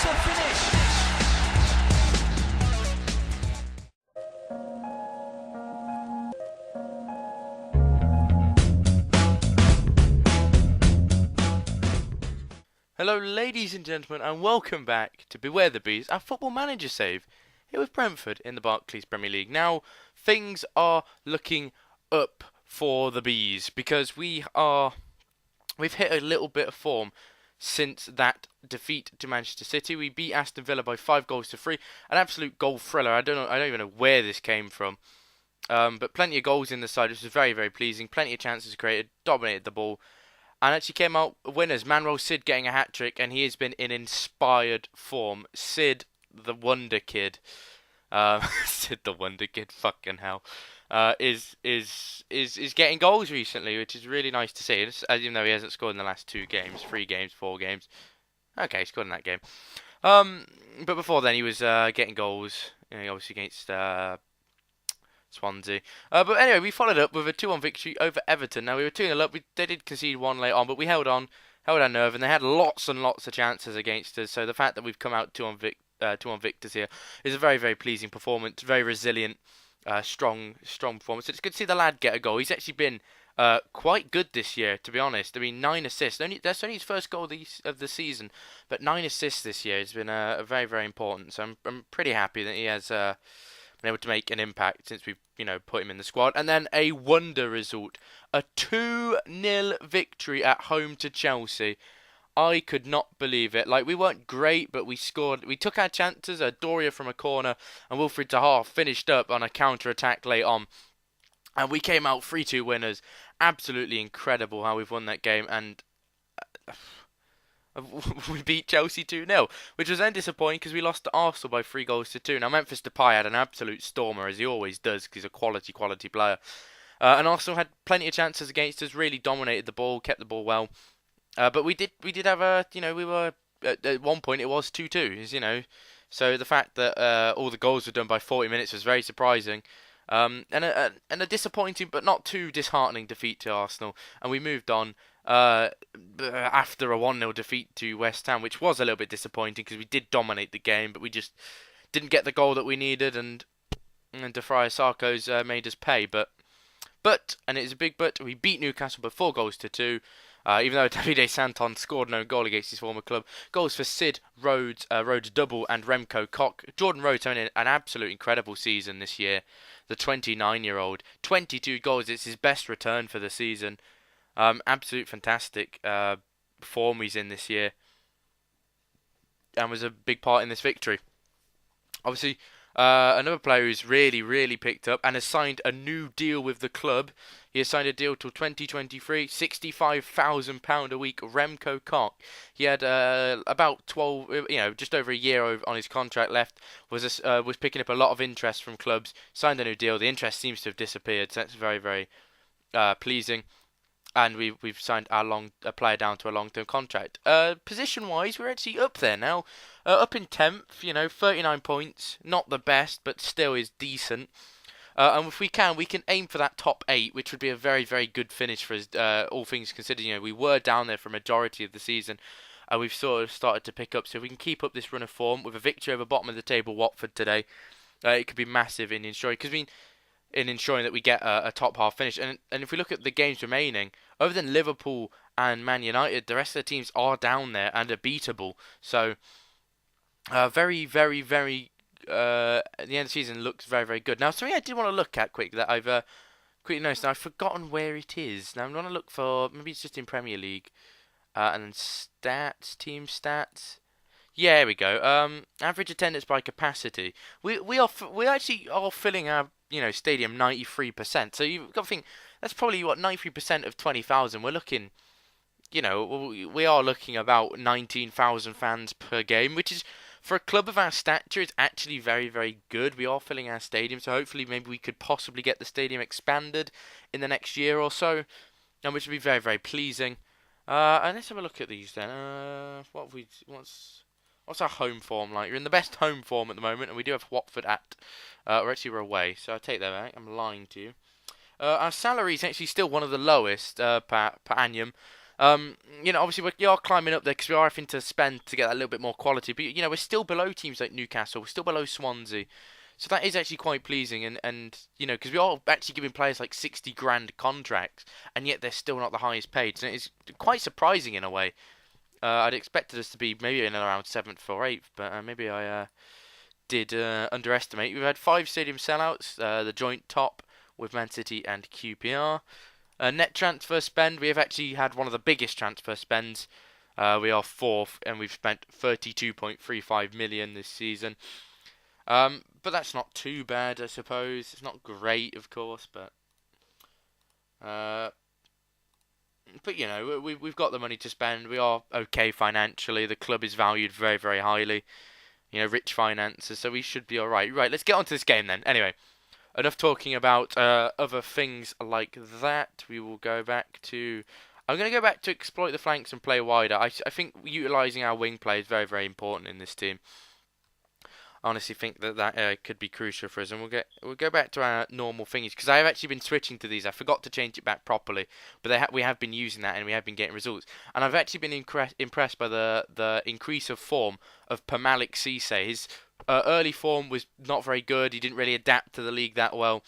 to finish. Hello ladies and gentlemen and welcome back to Beware the Bees, our football manager save here with Brentford in the Barclays Premier League. Now things are looking up for the Bees because we've hit a little bit of form since that defeat to Manchester City. We beat Aston Villa by 5-3, an absolute goal thriller. I don't even know where this came from. But plenty of goals in the side, which was very, very pleasing. Plenty of chances created, dominated the ball. And actually came out winners. Manuel Sid getting a hat-trick, and he has been in inspired form. Sid, the Wonder Kid, Sid the Wonder Kid, fucking hell, is getting goals recently, which is really nice to see. As even though he hasn't scored in the last 2 games, 3 games, 4 games. Okay, he scored in that game. But before then, he was getting goals. You know, obviously against Swansea. But anyway, we followed up with a 2-1 victory over Everton. Now, we were 2-0 up. They did concede 1 late on, but we held on, held our nerve, and they had lots and lots of chances against us. So the fact that we've come out 2-1 victors here is a very, very pleasing performance. Very resilient, strong performance. It's good to see the lad get a goal. He's actually been quite good this year, to be honest. I mean, 9 assists. That's only his first goal of the season, but 9 assists this year has been very, very important. So I'm pretty happy that he has been able to make an impact since we've put him in the squad. And then a wonder result, a 2-0 victory at home to Chelsea. I could not believe it. Like, we weren't great, but we scored. We took our chances. Doria from a corner and Wilfried Zaha finished up on a counter-attack late on. And we came out 3-2 winners. Absolutely incredible how we've won that game. And we beat Chelsea 2-0, which was then disappointing because we lost to Arsenal by 3-2. Now, Memphis Depay had an absolute stormer, as he always does, because he's a quality player. And Arsenal had plenty of chances against us, really dominated the ball, kept the ball well. But we did have we were, at one point it was 2-2, So the fact that all the goals were done by 40 minutes was very surprising. And a disappointing but not too disheartening defeat to Arsenal. And we moved on after a 1-0 defeat to West Ham, which was a little bit disappointing because we did dominate the game, but we just didn't get the goal that we needed, and De Frey Sarko's made us pay. But and it's a big but, we beat Newcastle by 4-2. Even though Davide Santon scored no goal against his former club. Goals for Sid, Rhodes double, and Remco Koch. Jordan Rhodes having an absolute incredible season this year. The 29-year-old, 22 goals. It's his best return for the season. Absolute fantastic form he's in this year, and was a big part in this victory. Obviously, another player who's really, really picked up and has signed a new deal with the club. He has signed a deal till 2023, £65,000 a week. Remco Koch. He had about 12, just over a year on his contract left. Was picking up a lot of interest from clubs. Signed a new deal. The interest seems to have disappeared, so that's very, very pleasing. And we've signed a player down to a long-term contract. Position-wise, we're actually up there now. Up in 10th, 39 points. Not the best, but still is decent. And if we can aim for that top 8, which would be a very, very good finish for us, all things considered. We were down there for a majority of the season. And we've sort of started to pick up. So if we can keep up this run of form with a victory over bottom of the table Watford today, it could be massive in ensuring. In ensuring that we get a top half finish. And if we look at the games remaining, other than Liverpool and Man United, the rest of the teams are down there and are beatable. So, very, very, very, at the end of the season looks very, very good. Now, something I did want to look at quick that I've quickly noticed. Now, I've forgotten where it is. Now, I'm going to look for, maybe it's just in Premier League. And then team stats. Yeah, here we go. Average attendance by capacity. We actually are filling our stadium 93%. So you've got to think that's probably 93% of 20,000. We're looking, we are looking about 19,000 fans per game, which is for a club of our stature, it's actually very, very good. We are filling our stadium, so hopefully maybe we could possibly get the stadium expanded in the next year or so, which would be very, very pleasing. And let's have a look at these then. What's our home form like? We're in the best home form at the moment, and we do have Watford we're away, so I'll take that back. I'm lying to you. Our salary is actually still one of the lowest per annum. Obviously we are climbing up there because we are having to spend to get that little bit more quality. But we're still below teams like Newcastle. We're still below Swansea. So that is actually quite pleasing, and because we are actually giving players like 60 grand contracts, and yet they're still not the highest paid. So it's quite surprising in a way. I'd expected us to be maybe in around 7th or 8th, but maybe I did underestimate. We've had 5 stadium sellouts, the joint top with Man City and QPR. Net transfer spend, we have actually had one of the biggest transfer spends. We are 4th, and we've spent 32.35 million this season. But that's not too bad, I suppose. It's not great, of course, uh, but we've got the money to spend. We are okay financially. The club is valued very, very highly. Rich finances, so we should be all right. Right, let's get on to this game then. Anyway, enough talking about other things like that. We will go back to. I'm going to go back to exploit the flanks and play wider. I think utilising our wing play is very, very important in this team. I honestly think that could be crucial for us, and we'll go back to our normal thingies because I have actually been switching to these. I forgot to change it back properly, but we have been using that and we have been getting results. And I've actually been impressed by the increase of form of Pamalik Cisse. His early form was not very good. He didn't really adapt to the league that well.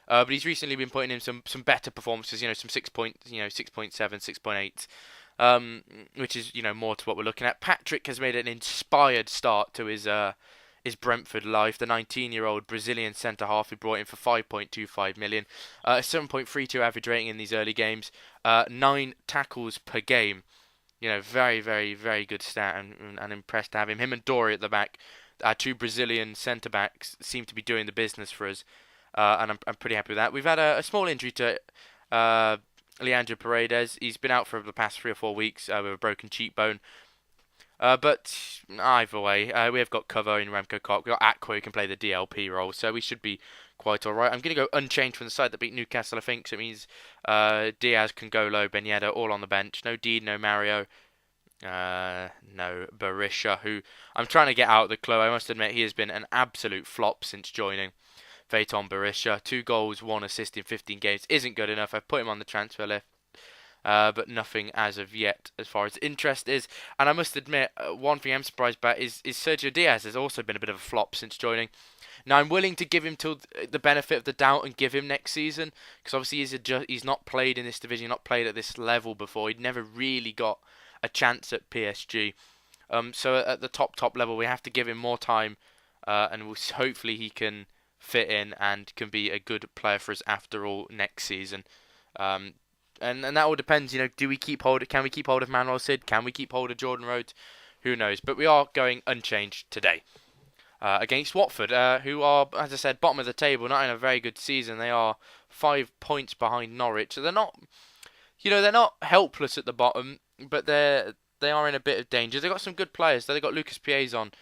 But he's recently been putting in some better performances. Some 6.7, 6.8. Which is more to what we're looking at. Patrick has made an inspired start to his Brentford life. The 19-year-old Brazilian centre-half who brought in for 5.25 million. 7.32 average rating in these early games. 9 tackles per game. Very, very, very good stat, and impressed to have him. Him and Dory at the back. Our 2 Brazilian centre-backs seem to be doing the business for us. And I'm pretty happy with that. We've had a small injury to Leandro Paredes. He's been out for the past 3 or 4 weeks with a broken cheekbone. But either way, we have got cover in Remco Koch. We've got Aqua who can play the DLP role, so we should be quite alright. I'm going to go unchanged from the side that beat Newcastle, I think, so it means Diaz, Congolo, Ben Yedder all on the bench. No Deed, no Mario, no Berisha, who I'm trying to get out of the club. I must admit he has been an absolute flop since joining. Phaeton Berisha, 2 goals, 1 assist in 15 games isn't good enough. I've put him on the transfer list. But nothing as of yet as far as interest is. And I must admit, one thing I'm surprised about is Sergio Diaz has also been a bit of a flop since joining. Now, I'm willing to give him till the benefit of the doubt and give him next season, because obviously he's not played in this division, not played at this level before. He'd never really got a chance at PSG. So at the top level, we have to give him more time, and hopefully he can fit in and can be a good player for us after all next season. And that all depends, do we keep hold? Can we keep hold of Manuel Sid? Can we keep hold of Jordan Rhodes? Who knows? But we are going unchanged today against Watford, who are, as I said, bottom of the table, not in a very good season. They are 5 points behind Norwich, so they're not helpless at the bottom, but they are in a bit of danger. They've got some good players. They've got Lucas Piazon.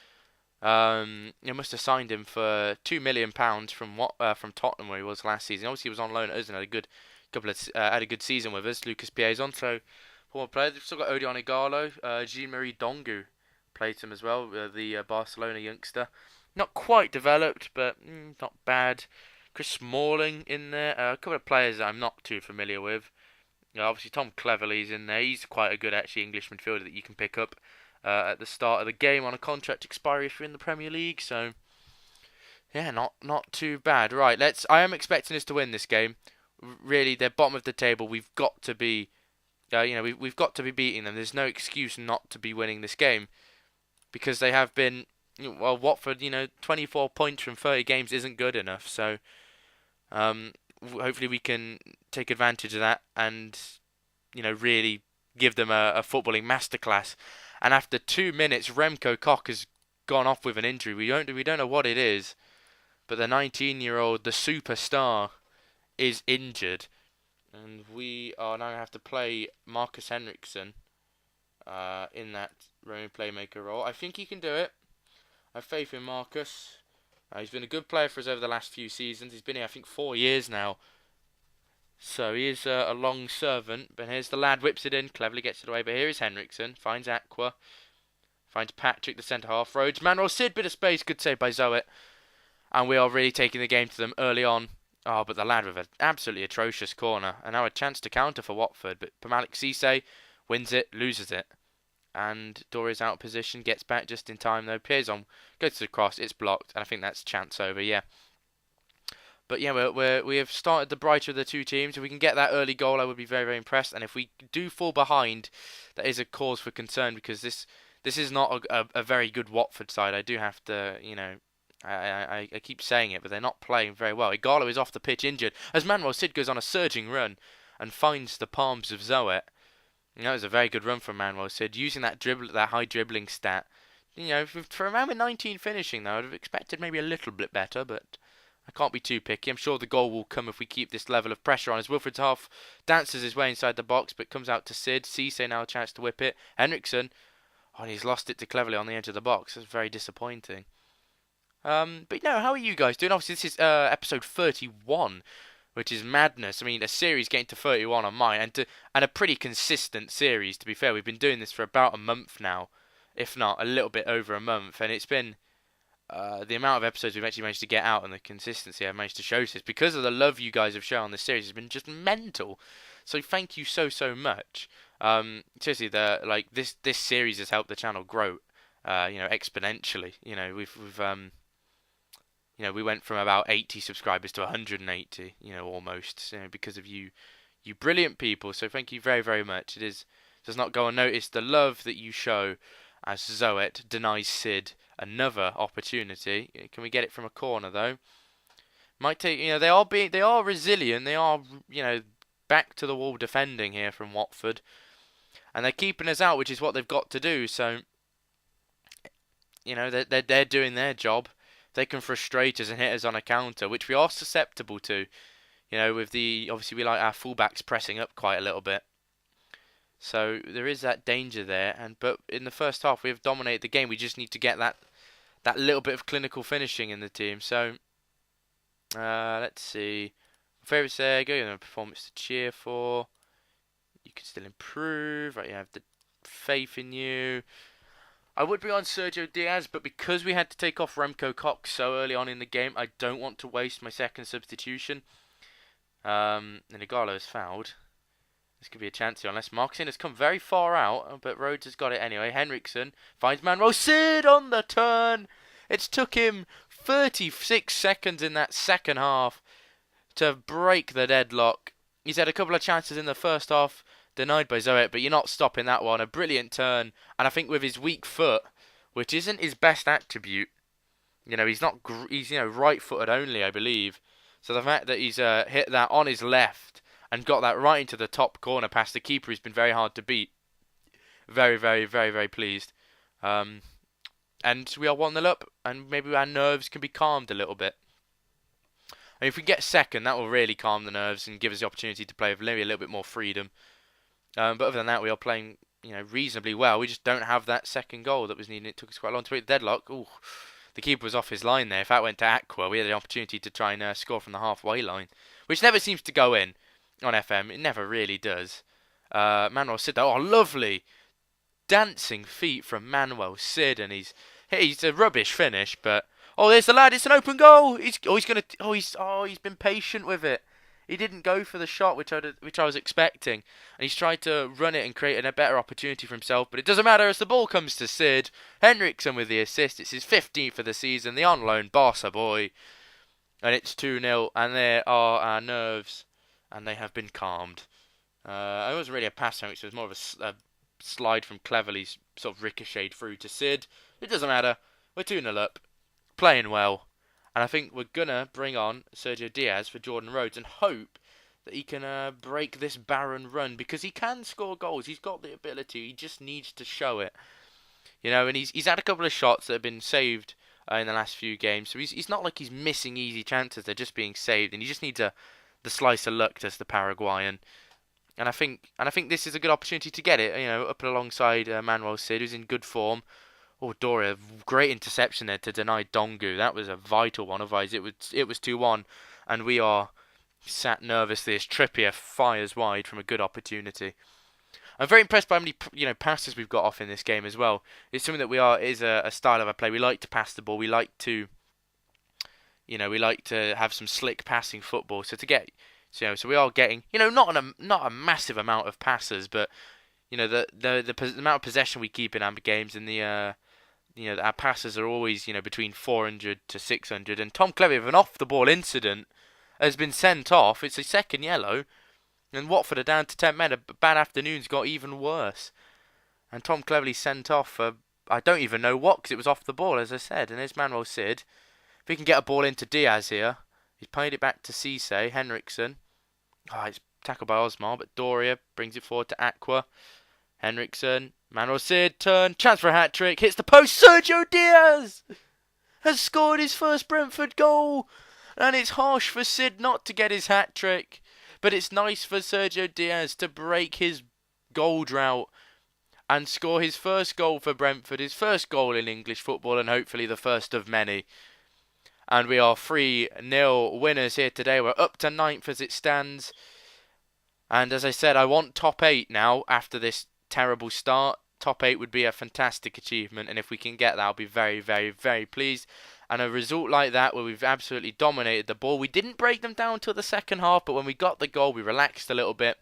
You must have signed him for £2 million from Tottenham where he was last season. Obviously, he was on loan at us and had a good season with us, Lucas Piazon. So, former player. They've still got Odion Igalo, Jean-Marie Dongu played him as well, the Barcelona youngster. Not quite developed, but not bad. Chris Smalling in there. A couple of players that I'm not too familiar with. Obviously, Tom Cleverley's in there. He's quite a good, actually, English midfielder that you can pick up at the start of the game on a contract expiry if you're in the Premier League. So, yeah, not too bad. Right, I am expecting us to win this game. Really, they're bottom of the table. We've got to be, we've got to be beating them. There's no excuse not to be winning this game because they have been. Well, Watford, 24 points from 30 games isn't good enough. So, hopefully we can take advantage of that and, really give them a footballing masterclass. And after 2 minutes, Remco Koch has gone off with an injury. We don't know what it is, but the 19-year-old, the superstar, is injured, and we are now going to have to play Marcus Henriksen in that roaming playmaker role. I think he can do it. I have faith in Marcus. He's been a good player for us over the last few seasons. He's been here, I think, 4 years now. So he is a long servant. But here's the lad, whips it in, cleverly gets it away. But here is Henriksen, finds Aqua, finds Patrick, the centre-half. Rhodes, Manuel Sid, bit of space, good save by Zoet. And we are really taking the game to them early on. Oh, but the lad with an absolutely atrocious corner. And now a chance to counter for Watford. But Pamalik Cisse wins it, loses it. And Doria's out of position, gets back just in time though. Piazon goes to the cross, it's blocked, and I think that's chance over. Yeah, but yeah, we have started the brighter of the two teams. If we can get that early goal, I would be very very impressed. And if we do fall behind, that is a cause for concern because this is not a very good Watford side. I do have to, I keep saying it, but they're not playing very well. Igalo is off the pitch injured as Manuel Sid goes on a surging run and finds the palms of Zoet. That was a very good run from Manuel Sid, using that high dribbling stat. For a man with 19 finishing, though, I'd have expected maybe a little bit better, but I can't be too picky. I'm sure the goal will come if we keep this level of pressure on. As Wilfred's half dances his way inside the box, but comes out to Sid. Cisse now a chance to whip it. Henriksen, he's lost it to Cleverley on the edge of the box. That's very disappointing. But no, how are you guys doing? Obviously, this is episode 31, which is madness. I mean, a series getting to 31 on mine, and a pretty consistent series, to be fair. We've been doing this for about a month now, if not a little bit over a month, and it's been the amount of episodes we've actually managed to get out and the consistency I've managed to show this because of the love you guys have shown on this series has been just mental. So thank you so much. Seriously, this series has helped the channel grow, exponentially. We went from about 80 subscribers to 180, almost, because of you brilliant people. So thank you very, very much. Does not go unnoticed the love that you show as Zoet denies Sid another opportunity. Can we get it from a corner though? Might take, they are resilient. They are, back to the wall defending here from Watford, and they're keeping us out, which is what they've got to do. So, they're doing their job. They can frustrate us and hit us on a counter, which we are susceptible to. Obviously we like our fullbacks pressing up quite a little bit. So there is that danger there, but in the first half we have dominated the game. We just need to get that little bit of clinical finishing in the team. So let's see. Favourite Sega, performance to cheer for. You can still improve. Right, you have the faith in you. I would be on Sergio Diaz, but because we had to take off Remco Cox so early on in the game, I don't want to waste my second substitution. And Igalo is fouled. This could be a chance here, unless Markson has come very far out, but Rhodes has got it anyway. Henriksen finds Manuel Sid on the turn. It's took him 36 seconds in that second half to break the deadlock. He's had a couple of chances in the first half, denied by Zoet, but you're not stopping that one. A brilliant turn, and I think with his weak foot, which isn't his best attribute, he's right-footed only, I believe. So the fact that he's hit that on his left and got that right into the top corner past the keeper has been very hard to beat. Very, very, very, very pleased. And we are 1-0 up, and maybe our nerves can be calmed a little bit. And if we get second, that will really calm the nerves and give us the opportunity to play with maybe a little bit more freedom. But other than that, we are playing, reasonably well. We just don't have that second goal that was needed. It took us quite long to break the deadlock. Ooh, the keeper was off his line there. If that went to Aqua, we had the opportunity to try and score from the halfway line, which never seems to go in on FM. It never really does. Manuel Sid, though, lovely dancing feet from Manuel Sid, and he's a rubbish finish, but there's the lad. It's an open goal. He's been patient with it. He didn't go for the shot, which I was expecting, and he's tried to run it and create a better opportunity for himself. But it doesn't matter as the ball comes to Sid. Henriksen with the assist. It's his 15th of the season. The on loan Barca boy, and it's 2-0. And there are our nerves, and they have been calmed. It wasn't really a pass, so it was more of a slide from Cleverley, sort of ricocheted through to Sid. It doesn't matter. We're 2-0 up, playing well. And I think we're going to bring on Sergio Diaz for Jordan Rhodes and hope that he can break this barren run, because he can score goals. He's got the ability. He just needs to show it. And he's had a couple of shots that have been saved in the last few games. So he's not like he's missing easy chances. They're just being saved. And he just needs the slice of luck, as the Paraguayan. And I think this is a good opportunity to get it, up alongside Manuel Sid, who's in good form. Doria, great interception there to deny Dongu. That was a vital one. Otherwise, it was 2-1, and we are sat nervously as Trippier fires wide from a good opportunity. I'm very impressed by how many passes we've got off in this game as well. It's something that is a style of our play. We like to pass the ball. We like to have some slick passing football. So we are getting not a massive amount of passes, but the amount of possession we keep in our games, and our passes are always between 400 to 600. And Tom Cleverley, with an off the ball incident, has been sent off. It's a second yellow, and Watford are down to 10 men. A bad afternoon's got even worse, and Tom Cleverley sent off for I don't even know what, because it was off the ball, as I said. And there's Manuel Sid. If he can get a ball into Diaz here, he's played it back to Cisse, Henriksen. It's tackled by Osmar, but Doria brings it forward to Aqua. Henriksen, Manuel Sid, turn, chance for a hat-trick, hits the post, Sergio Diaz has scored his first Brentford goal, and it's harsh for Sid not to get his hat-trick, but it's nice for Sergio Diaz to break his goal drought and score his first goal for Brentford, his first goal in English football, and hopefully the first of many. And we are 3-0 winners here today. We're up to 9th as it stands. And as I said, I want top 8 now after this terrible start. Top 8 would be a fantastic achievement, and if we can get that, I'll be very, very, very pleased. And a result like that, where we've absolutely dominated the ball, we didn't break them down till the second half, but when we got the goal, we relaxed a little bit,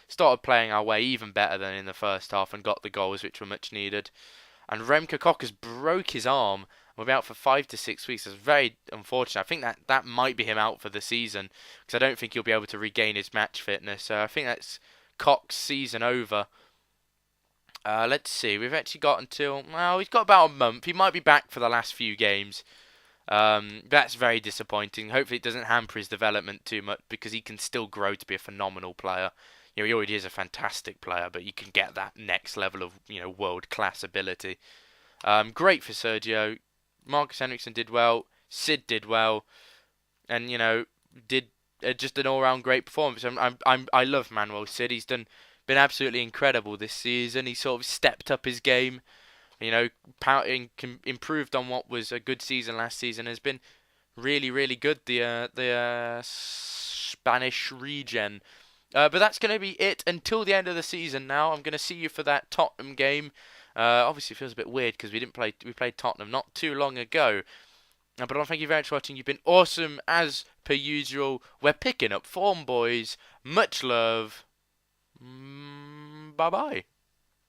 started playing our way even better than in the first half, and got the goals, which were much needed. And Remke Koch broke his arm. We'll be out for 5 to 6 weeks. It's very unfortunate. I think that might be him out for the season, because I don't think he'll be able to regain his match fitness. So I think that's Koch's season over. Let's see. We've actually got until... Well, he's got about a month. He might be back for the last few games. That's very disappointing. Hopefully it doesn't hamper his development too much, because he can still grow to be a phenomenal player. He already is a fantastic player, but you can get that next level of world-class ability. Great for Sergio. Marcus Henriksen did well. Sid did well, and did just an all-round great performance. I love Manuel Sid. He's been absolutely incredible this season. He sort of stepped up his game. Improved on what was a good season last season. Has been really, really good. The Spanish regen. But that's going to be it until the end of the season. Now I'm going to see you for that Tottenham game. Obviously, it feels a bit weird because we played Tottenham not too long ago. But I want to thank you very much for watching. You've been awesome as per usual. We're picking up form, boys. Much love. Bye bye.